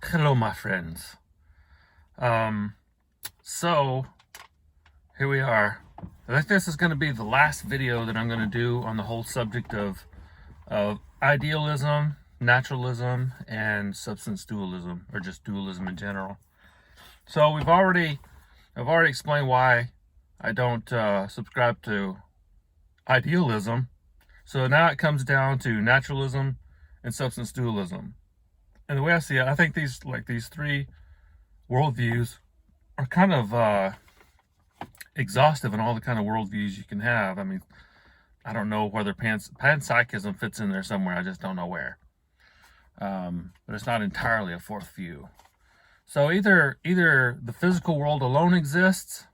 Hello, my friends. So here we are. I think this is going to be the last video that I'm going to do on the whole subject of idealism, naturalism, and substance dualism, or just dualism in general. So I've already explained why I don't subscribe to idealism. So now it comes down to naturalism and substance dualism. And the way I see it, I think these three worldviews are kind of exhaustive in all the kind of worldviews you can have. I mean, I don't know whether panpsychism fits in there somewhere. I just don't know where. But it's not entirely a fourth view. So either the physical world alone exists,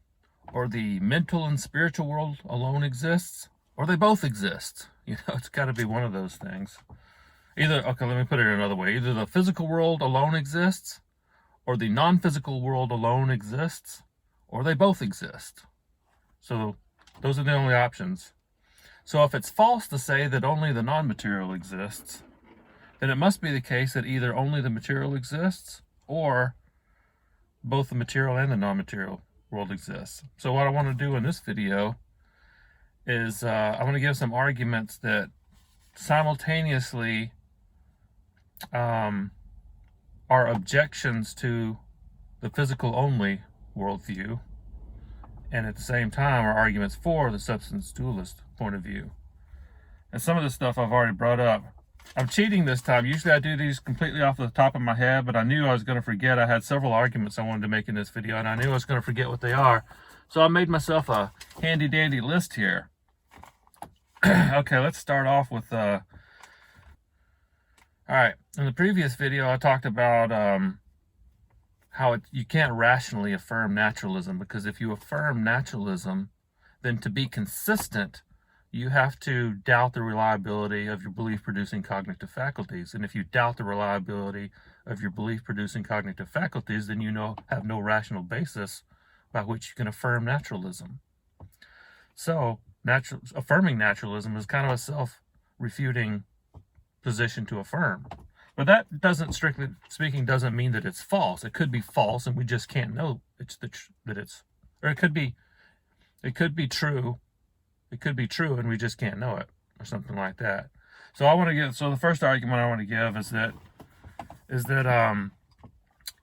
or the mental and spiritual world alone exists, or they both exist. You know, it's got to be one of those things. Okay, let me put it another way. Either the physical world alone exists, or the non-physical world alone exists, or they both exist. So those are the only options. So if it's false to say that only the non-material exists, then it must be the case that either only the material exists, or both the material and the non-material world exists. So what I want to do in this video is I want to give some arguments that simultaneously are objections to the physical only worldview, and at the same time are arguments for the substance dualist point of view. And some of this stuff I've already brought up. I'm cheating this time. Usually I do these completely off the top of my head, but I knew I was going to forget. I had several arguments I wanted to make in this video, and I knew I was going to forget what they are. So I made myself a handy dandy list here. Okay, let's start off with all right, in the previous video, I talked about how you can't rationally affirm naturalism, because if you affirm naturalism, then to be consistent, you have to doubt the reliability of your belief-producing cognitive faculties. And if you doubt the reliability of your belief-producing cognitive faculties, then you have no rational basis by which you can affirm naturalism. So affirming naturalism is kind of a self-refuting position to affirm. But that doesn't, strictly speaking, doesn't mean that it's false. It could be false, and we just can't know or it could be true. It could be true, and we just can't know it, or something like that. So the first argument I want to give is that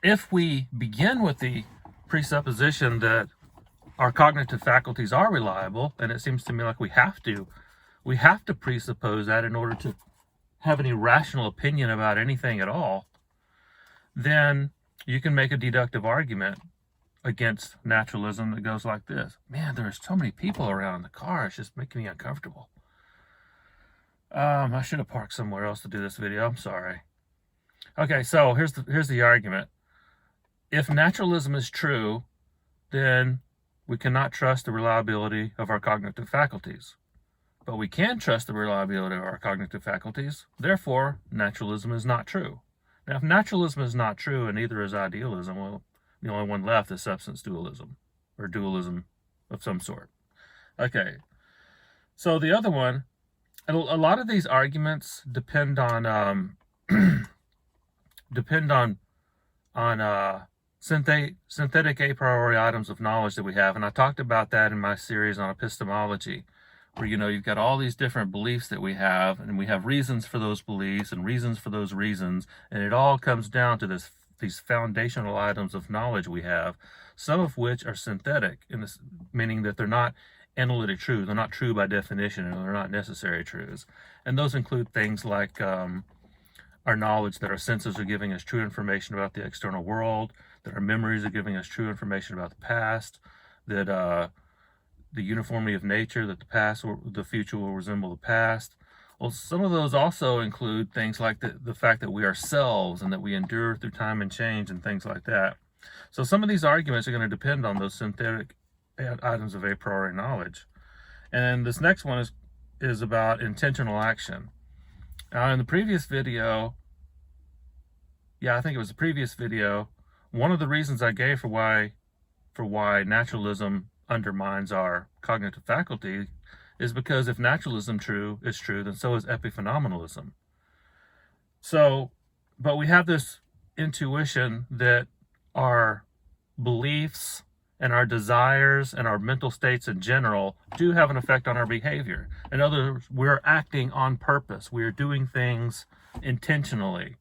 if we begin with the presupposition that our cognitive faculties are reliable, and it seems to me like we have to presuppose that in order to have any rational opinion about anything at all, then you can make a deductive argument against naturalism that goes like this. Man, there's so many people around in the car. It's just making me uncomfortable. I should have parked somewhere else to do this video. I'm sorry. Okay, so here's the argument. If naturalism is true, then we cannot trust the reliability of our cognitive faculties. But we can trust the reliability of our cognitive faculties. Therefore, naturalism is not true. Now, if naturalism is not true, and neither is idealism, well, the only one left is substance dualism, or dualism of some sort. Okay, so the other one, a lot of these arguments depend on synthetic a priori items of knowledge that we have, and I talked about that in my series on epistemology, where you've got all these different beliefs that we have, and we have reasons for those beliefs and reasons for those reasons, and it all comes down to these foundational items of knowledge we have, some of which are synthetic, meaning that they're not analytic truths, they're not true by definition, and they're not necessary truths. And those include things like our knowledge that our senses are giving us true information about the external world, that our memories are giving us true information about the past, that the uniformity of nature, that the future will resemble the past. Well, some of those also include things like the fact that we are selves and that we endure through time and change and things like that. So some of these arguments are going to depend on those synthetic items of a priori knowledge. And this next one is about intentional action. Now, in the previous video, I think it was the previous video, one of the reasons I gave for why naturalism undermines our cognitive faculty is because if naturalism is true, then so is epiphenomenalism. So, but we have this intuition that our beliefs and our desires and our mental states in general do have an effect on our behavior. In other words, we're acting on purpose. We are doing things intentionally.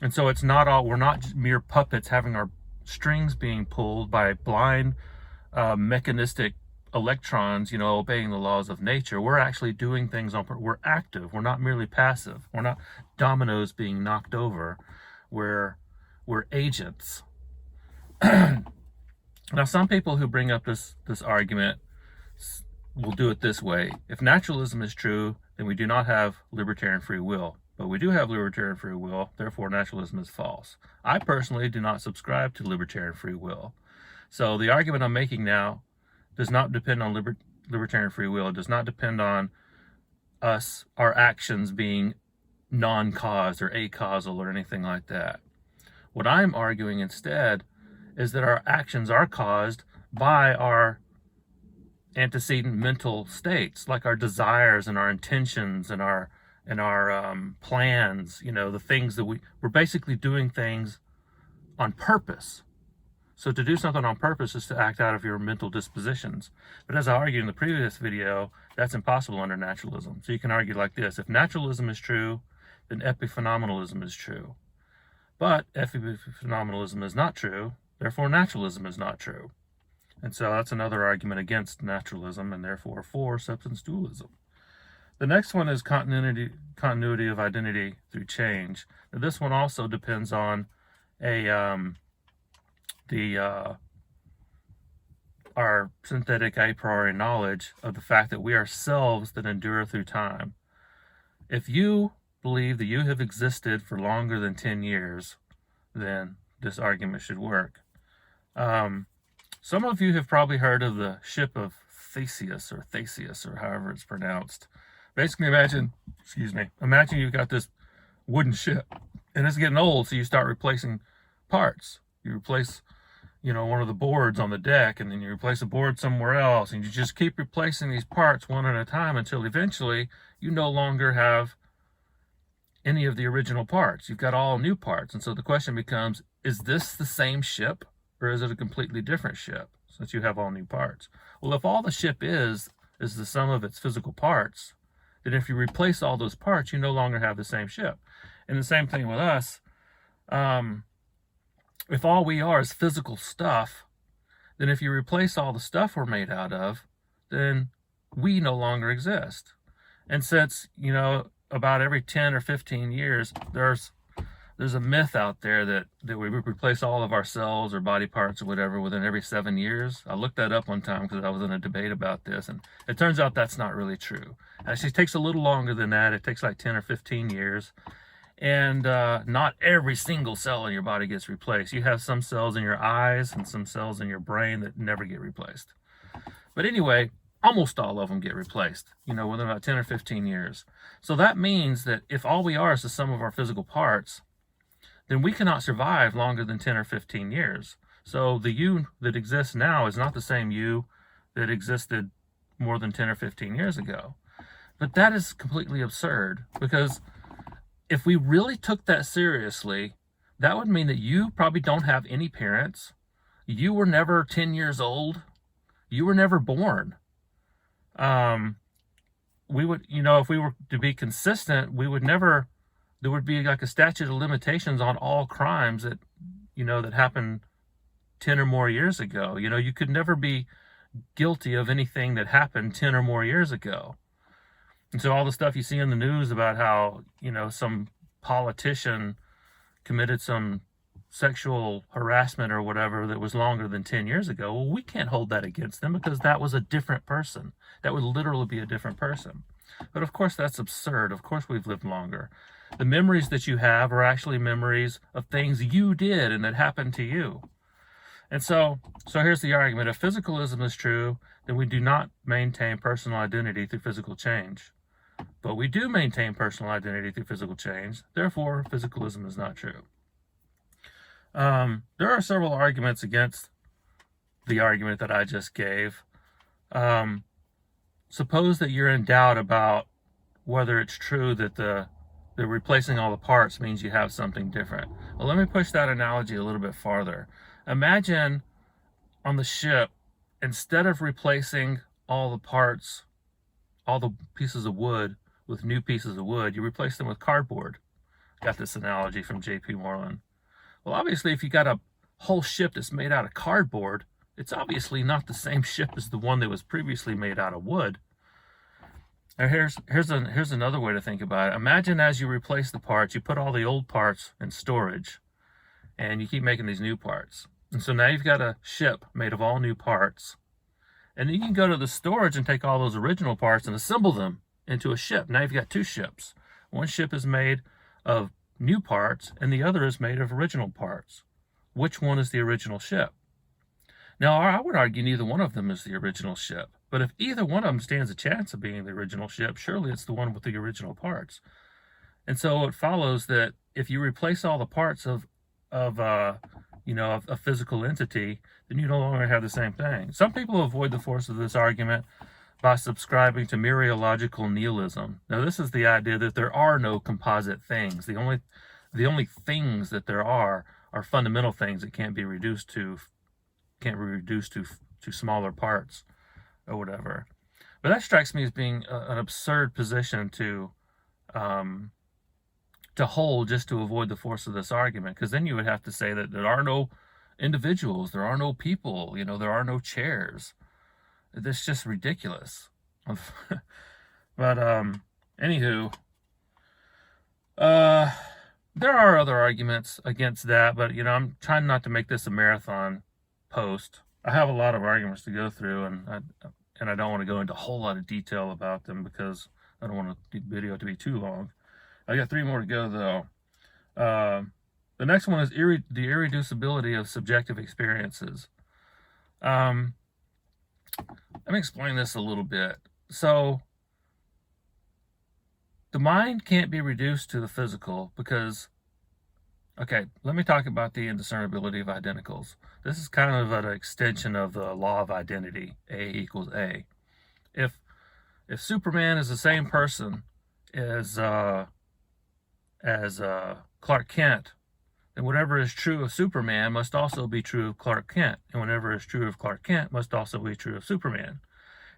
And so it's not all, we're not mere puppets having our strings being pulled by blind mechanistic electrons, obeying the laws of nature. We're actually doing things on purpose. We're active. We're not merely passive. We're not dominoes being knocked over. We're agents. Now, some people who bring up this argument will do it this way. If naturalism is true, then we do not have libertarian free will. But we do have libertarian free will, therefore naturalism is false. I personally do not subscribe to libertarian free will. So the argument I'm making now does not depend on libertarian free will. It does not depend on our actions being non-caused or acausal or anything like that. What I'm arguing instead is that our actions are caused by our antecedent mental states, like our desires and our intentions and our plans, the things that we're basically doing things on purpose. So to do something on purpose is to act out of your mental dispositions. But as I argued in the previous video, that's impossible under naturalism. So you can argue like this: if naturalism is true, then epiphenomenalism is true. But epiphenomenalism is not true, therefore naturalism is not true. And so that's another argument against naturalism and therefore for substance dualism. The next one is continuity of identity through change. Now, this one also depends on our synthetic a priori knowledge of the fact that we are selves that endure through time. If you believe that you have existed for longer than 10 years, then this argument should work. Some of you have probably heard of the ship of Theseus or however it's pronounced. Basically, imagine you've got this wooden ship and it's getting old, so you start replacing parts. You replace, one of the boards on the deck, and then you replace a board somewhere else, and you just keep replacing these parts one at a time until eventually you no longer have any of the original parts. You've got all new parts. And so the question becomes, is this the same ship or is it a completely different ship since you have all new parts? Well, if all the ship is the sum of its physical parts, then if you replace all those parts, you no longer have the same ship. And the same thing with us. If all we are is physical stuff, then if you replace all the stuff we're made out of, then we no longer exist. And since, about every 10 or 15 years, there's a myth out there that we replace all of our cells or body parts or whatever within every 7 years. I looked that up one time because I was in a debate about this, and it turns out that's not really true. Actually, it takes a little longer than that. It takes like 10 or 15 years. And not every single cell in your body gets replaced. You have some cells in your eyes and some cells in your brain that never get replaced. But anyway, almost all of them get replaced, within about 10 or 15 years. So that means that if all we are is the sum of our physical parts, then we cannot survive longer than 10 or 15 years. So the you that exists now is not the same you that existed more than 10 or 15 years ago. But that is completely absurd, because if we really took that seriously, that would mean that you probably don't have any parents. You were never 10 years old. You were never born. We would, if we were to be consistent, there would be like a statute of limitations on all crimes that, that happened 10 or more years ago. You could never be guilty of anything that happened 10 or more years ago. And so all the stuff you see in the news about how, some politician committed some sexual harassment or whatever that was longer than 10 years ago, well, we can't hold that against them because that was a different person. That would literally be a different person. But of course, that's absurd. Of course, we've lived longer. The memories that you have are actually memories of things you did and that happened to you. And so here's the argument. If physicalism is true, then we do not maintain personal identity through physical change. But we do maintain personal identity through physical change. Therefore, physicalism is not true. There are several arguments against the argument that I just gave. Suppose that you're in doubt about whether it's true that the replacing all the parts means you have something different. Well, let me push that analogy a little bit farther. Imagine on the ship, instead of replacing all the parts, all the pieces of wood with new pieces of wood, you replace them with cardboard. Got this analogy from J.P. Moreland. Well, obviously, if you got a whole ship that's made out of cardboard, it's obviously not the same ship as the one that was previously made out of wood. Now here's another way to think about it. Imagine as you replace the parts, you put all the old parts in storage, and you keep making these new parts. And so now you've got a ship made of all new parts. And then you can go to the storage and take all those original parts and assemble them into a ship. Now you've got two ships. One ship is made of new parts, and the other is made of original parts. Which one is the original ship? Now, I would argue neither one of them is the original ship. But if either one of them stands a chance of being the original ship, surely it's the one with the original parts. And so it follows that if you replace all the parts of a physical entity, then you no longer have the same thing. Some people avoid the force of this argument by subscribing to mereological nihilism. Now, this is the idea that there are no composite things. The only things that there are fundamental things that can't be reduced to smaller parts or whatever. But that strikes me as being an absurd position to hold just to avoid the force of this argument, because then you would have to say that there are no individuals, there are no people, there are no chairs. That's just ridiculous. But anywho, there are other arguments against that, but I'm trying not to make this a marathon post. I have a lot of arguments to go through, and I don't want to go into a whole lot of detail about them because I don't want the video to be too long. I got 3 more to go, though. The next one is the irreducibility of subjective experiences. Let me explain this a little bit. So, the mind can't be reduced to the physical because, okay, let me talk about the indiscernibility of identicals. This is kind of an extension of the law of identity, A equals A. If Superman is the same person as Clark Kent, then whatever is true of Superman must also be true of Clark Kent, and whatever is true of Clark Kent must also be true of Superman.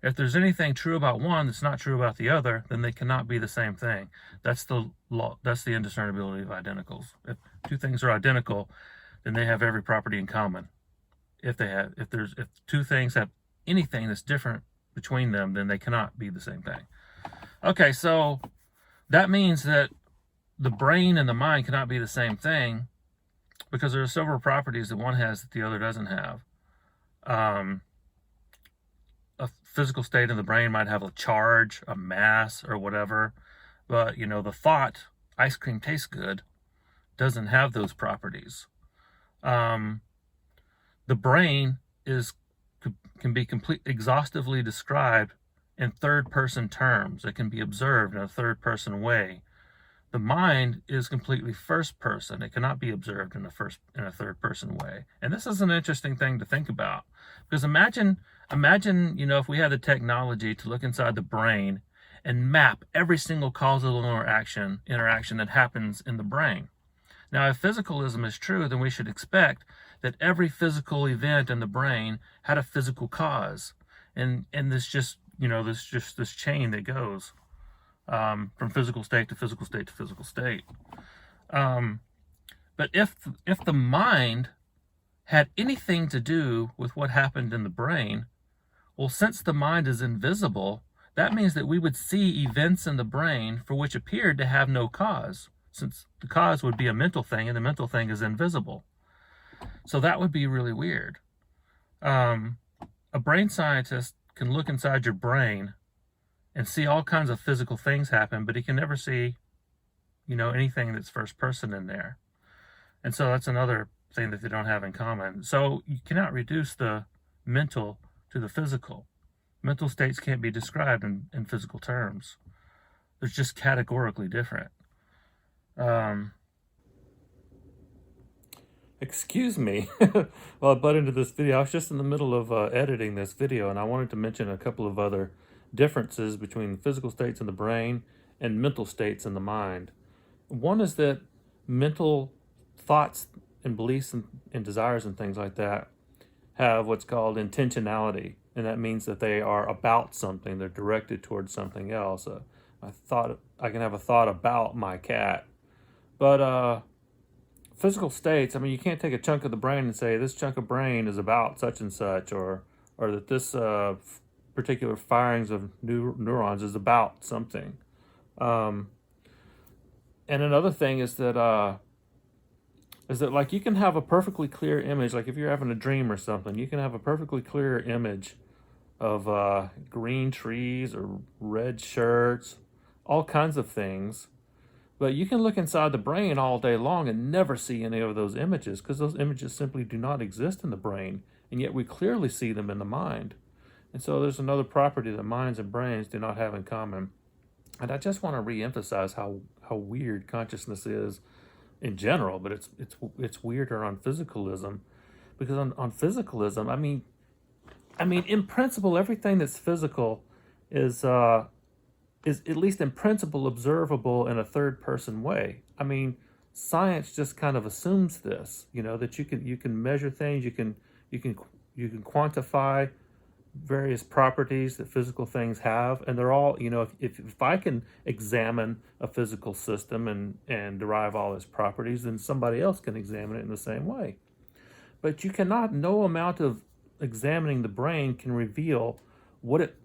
If there's anything true about one that's not true about the other, then they cannot be the same thing. That's the law. That's the indiscernibility of identicals. If 2 things are identical, then they have every property in common. If 2 things have anything that's different between them, then they cannot be the same thing. Okay, so that means that the brain and the mind cannot be the same thing because there are several properties that one has that the other doesn't have. A physical state in the brain might have a charge, a mass, or whatever, but the thought, ice cream tastes good, doesn't have those properties. The brain can be exhaustively described in third-person terms. It can be observed in a third-person way. The mind is completely first-person. It cannot be observed in a third-person way. And this is an interesting thing to think about, because imagine, if we had the technology to look inside the brain and map every single causal interaction that happens in the brain. Now, if physicalism is true, then we should expect that every physical event in the brain had a physical cause, and this just this chain that goes from physical state to physical state to physical state. But if the mind had anything to do with what happened in the brain, well, since the mind is invisible, that means that we would see events in the brain for which appeared to have no cause, since the cause would be a mental thing and the mental thing is invisible. So that would be really weird. A brain scientist can look inside your brain and see all kinds of physical things happen, but he can never see, anything that's first person in there. And so that's another thing that they don't have in common. So you cannot reduce the mental to the physical. Mental states can't be described in physical terms. They're just categorically different. Excuse me. Well, I butt into this video. I was just in the middle of editing this video, and I wanted to mention a couple of other differences between physical states in the brain and mental states in the mind. One is that mental thoughts and beliefs and desires and things like that have what's called intentionality, and that means that they are about something. They're directed towards something else. I can have a thought about my cat, but physical states. I mean, you can't take a chunk of the brain and say this chunk of brain is about such and such, or that this particular firings of neurons is about something. And another thing is that like you can have a perfectly clear image, like if you're having a dream or something, you can have a perfectly clear image of green trees or red shirts, all kinds of things. But you can look inside the brain all day long and never see any of those images, because those images simply do not exist in the brain, and yet we clearly see them in the mind. And so there's another property that minds and brains do not have in common. And I just want to re-emphasize how weird consciousness is in general, but it's weirder on physicalism, because on physicalism, I mean in principle, everything that's physical is at least in principle observable in a third person way. I mean, science just kind of assumes this, that you can measure things, you can quantify various properties that physical things have, and they're all, if I can examine a physical system and derive all its properties, then somebody else can examine it in the same way. But you cannot, no amount of examining the brain can reveal what it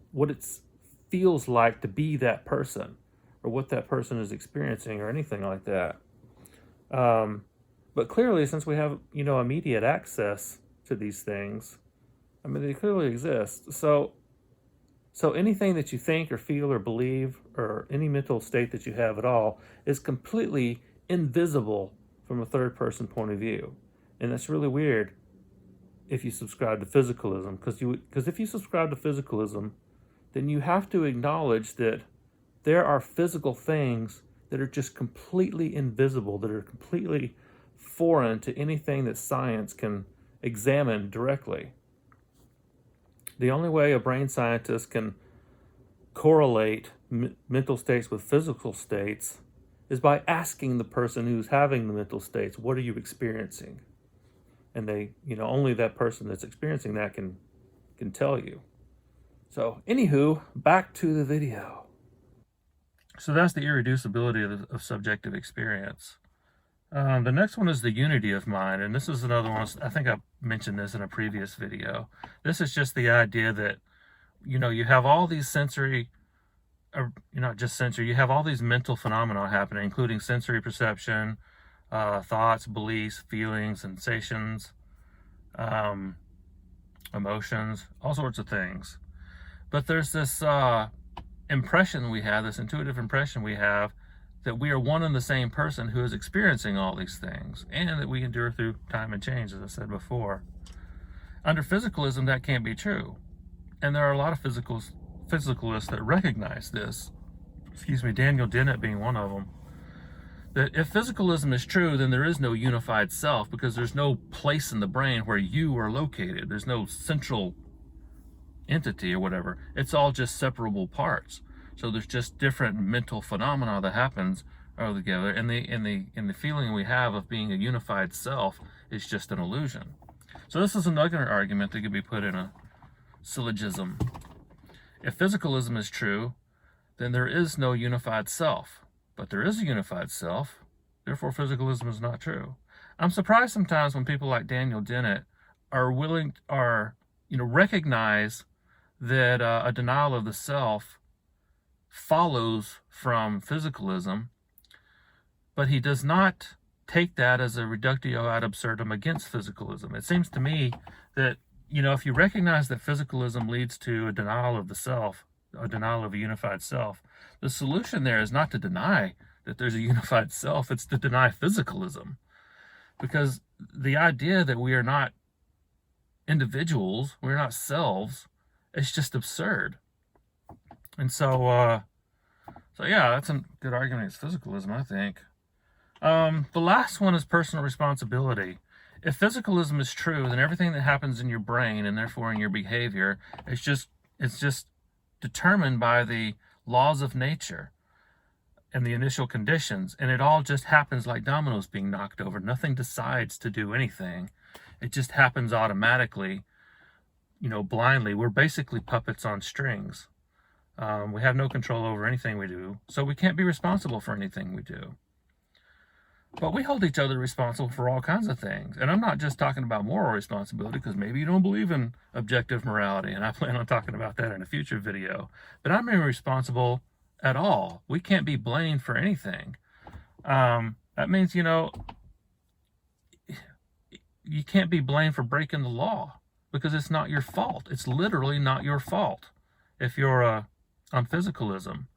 feels like to be that person, or what that person is experiencing, or anything like that. But clearly, since we have immediate access to these things, I mean, they clearly exist. So anything that you think or feel or believe, or any mental state that you have at all, is completely invisible from a third person point of view. And that's really weird if you subscribe to physicalism, because if you subscribe to physicalism, then you have to acknowledge that there are physical things that are just completely invisible, that are completely foreign to anything that science can examine directly. The only way a brain scientist can correlate mental states with physical states is by asking the person who's having the mental states, what are you experiencing? And they, only that person that's experiencing that can tell you. So, anywho, back to the video. So that's the irreducibility of subjective experience. The next one is the unity of mind, and this is another one. I think I mentioned this in a previous video. This is just the idea that, you have all these sensory, or not just sensory, you have all these mental phenomena happening, including sensory perception, thoughts, beliefs, feelings, sensations, emotions, all sorts of things. But there's this impression we have, this intuitive impression we have, that we are one and the same person who is experiencing all these things, and that we endure through time and change, as I said before. Under physicalism, that can't be true. And there are a lot of physicalists that recognize this. Daniel Dennett being one of them. That if physicalism is true, then there is no unified self, because there's no place in the brain where you are located. There's no central entity or whatever. It's all just separable parts. So there's just different mental phenomena that happens all together, and the feeling we have of being a unified self is just an illusion. So this is another argument that could be put in a syllogism. If physicalism is true, then there is no unified self, but there is a unified self. Therefore, physicalism is not true. I'm surprised sometimes when people like Daniel Dennett are willing, recognize that a denial of the self follows from physicalism, but he does not take that as a reductio ad absurdum against physicalism. It seems to me that, if you recognize that physicalism leads to a denial of the self, a denial of a unified self, the solution there is not to deny that there's a unified self, it's to deny physicalism. Because the idea that we are not individuals, we're not selves, it's just absurd. And so yeah, that's a good argument against physicalism, I think. The last one is personal responsibility. If physicalism is true, then everything that happens in your brain, and therefore in your behavior, it's just determined by the laws of nature. and the initial conditions, and it all just happens like dominoes being knocked over. Nothing decides to do anything. It just happens automatically, blindly. We're basically puppets on strings. We have no control over anything we do, so we can't be responsible for anything we do. But we hold each other responsible for all kinds of things. And I'm not just talking about moral responsibility, because maybe you don't believe in objective morality, and I plan on talking about that in a future video. But I'm irresponsible at all. We can't be blamed for anything. That means, you can't be blamed for breaking the law, because it's not your fault. It's literally not your fault if you're on physicalism.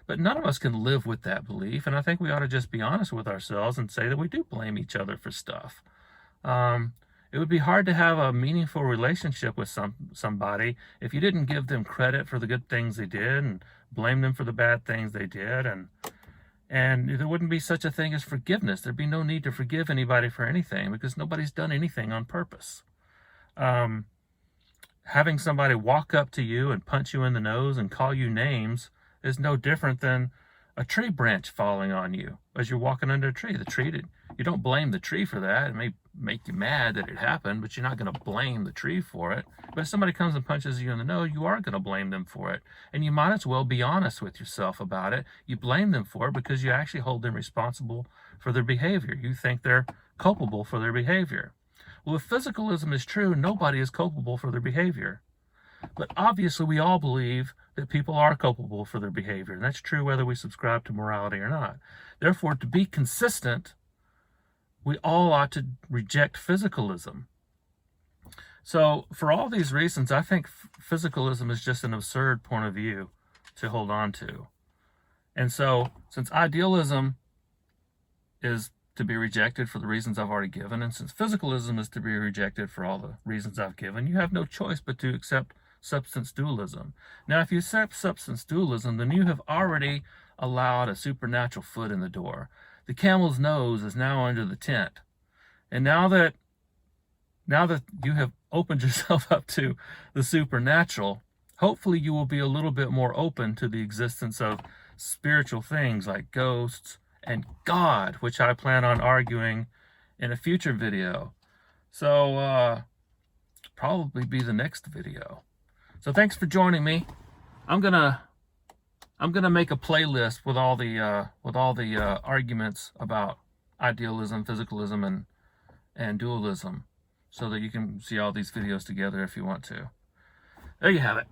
But none of us can live with that belief, and I think we ought to just be honest with ourselves and say that we do blame each other for stuff. It would be hard to have a meaningful relationship with somebody if you didn't give them credit for the good things they did and blame them for the bad things they did, and there wouldn't be such a thing as forgiveness. There'd be no need to forgive anybody for anything, because nobody's done anything on purpose. Having somebody walk up to you and punch you in the nose and call you names is no different than a tree branch falling on you as you're walking under a tree. You don't blame the tree for that. It may make you mad that it happened, but you're not going to blame the tree for it. But if somebody comes and punches you in the nose, you are going to blame them for it. And you might as well be honest with yourself about it. You blame them for it because you actually hold them responsible for their behavior. You think they're culpable for their behavior. Well, if physicalism is true, nobody is culpable for their behavior. But obviously we all believe that people are culpable for their behavior, and that's true whether we subscribe to morality or not. Therefore, to be consistent, we all ought to reject physicalism. So for all these reasons, I think physicalism is just an absurd point of view to hold on to. And so, since idealism is to be rejected for the reasons I've already given, and since physicalism is to be rejected for all the reasons I've given, you have no choice but to accept substance dualism. Now, if you accept substance dualism, then you have already allowed a supernatural foot in the door. The camel's nose is now under the tent. And now that you have opened yourself up to the supernatural, hopefully you will be a little bit more open to the existence of spiritual things like ghosts and God, which I plan on arguing in a future video. So, probably be the next video. So thanks for joining me. I'm gonna make a playlist with all the arguments about idealism, physicalism, and dualism, so that you can see all these videos together if you want to. There you have it.